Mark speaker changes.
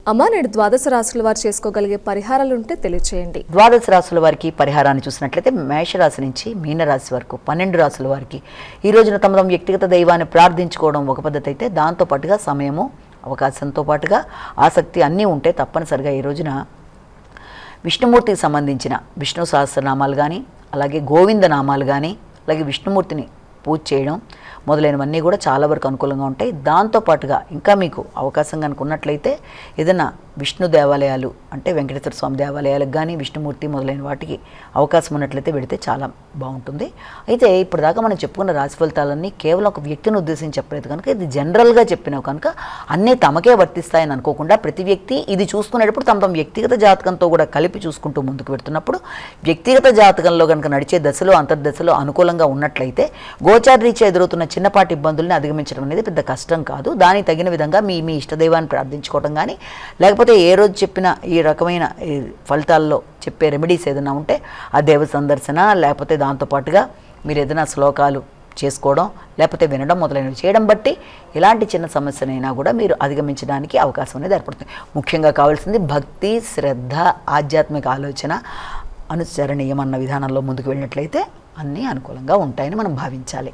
Speaker 1: అమ్మ, నేడు ద్వాదశ రాశుల వారు చేసుకోగలిగే పరిహారాలు ఉంటే తెలియచేయండి.
Speaker 2: ద్వాదశ రాశుల వారికి పరిహారాన్ని చూసినట్లయితే మేషరాశి నుంచి మీనరాశి వరకు 12 రాశుల వారికి ఈ రోజున తమ వ్యక్తిగత దైవాన్ని ప్రార్థించుకోవడం ఒక పద్ధతి అయితే, దాంతోపాటుగా సమయము, అవకాశంతో పాటుగా ఆసక్తి అన్నీ ఉంటే తప్పనిసరిగా ఈ రోజున విష్ణుమూర్తికి సంబంధించిన విష్ణు సహస్రనామాలు కానీ, అలాగే గోవింద నామాలు కానీ, అలాగే విష్ణుమూర్తిని పూజ చేయడం మొదలైనవన్నీ కూడా చాలా వరకు అనుకూలంగా ఉంటాయి. దాంతోపాటుగా ఇంకా మీకు అవకాశం కనుక ఉన్నట్లయితే ఏదైనా విష్ణు దేవాలయాలు అంటే వెంకటేశ్వర స్వామి దేవాలయాలకు కానీ, విష్ణుమూర్తి మొదలైన వాటికి అవకాశం ఉన్నట్లయితే వెళితే చాలా బాగుంటుంది. అయితే ఇప్పుడు దాకా మనం చెప్పుకున్న రాశి ఫలితాలన్నీ కేవలం ఒక వ్యక్తిని ఉద్దేశించి చెప్పలేదు కనుక, ఇది జనరల్గా చెప్పినావు కనుక అన్నీ తమకే వర్తిస్తాయని అనుకోకుండా ప్రతి వ్యక్తి ఇది చూసుకునేటప్పుడు తమ వ్యక్తిగత జాతకంతో కూడా కలిపి చూసుకుంటూ ముందుకు పెడుతున్నప్పుడు వ్యక్తిగత జాతకంలో కనుక నడిచే దశలో అంతర్దశలో అనుకూలంగా ఉన్నట్లయితే గోచారీత్యా ఎదురవుతున్న చిన్నపాటి ఇబ్బందుల్ని అధిగమించడం అనేది పెద్ద కష్టం కాదు. దానికి తగిన విధంగా మీ ఇష్టదైవాన్ని ప్రార్థించుకోవడం కానీ, లేకపోతే ఏ రోజు చెప్పిన ఈ రకమైన ఫలితాల్లో చెప్పే రెమెడీస్ ఏదైనా ఉంటే ఆ దేవ సందర్శన, లేకపోతే దాంతోపాటుగా మీరు ఏదైనా శ్లోకాలు చేసుకోవడం, లేకపోతే వినడం మొదలైనవి చేయడం బట్టి ఎలాంటి చిన్న సమస్యనైనా కూడా మీరు అధిగమించడానికి అవకాశం అనేది ఏర్పడుతుంది. ముఖ్యంగా కావాల్సింది భక్తి, శ్రద్ధ, ఆధ్యాత్మిక ఆలోచన, అనుసరణీయం అన్న విధానంలో ముందుకు వెళ్ళినట్లయితే అన్నీ అనుకూలంగా ఉంటాయని మనం భావించాలి.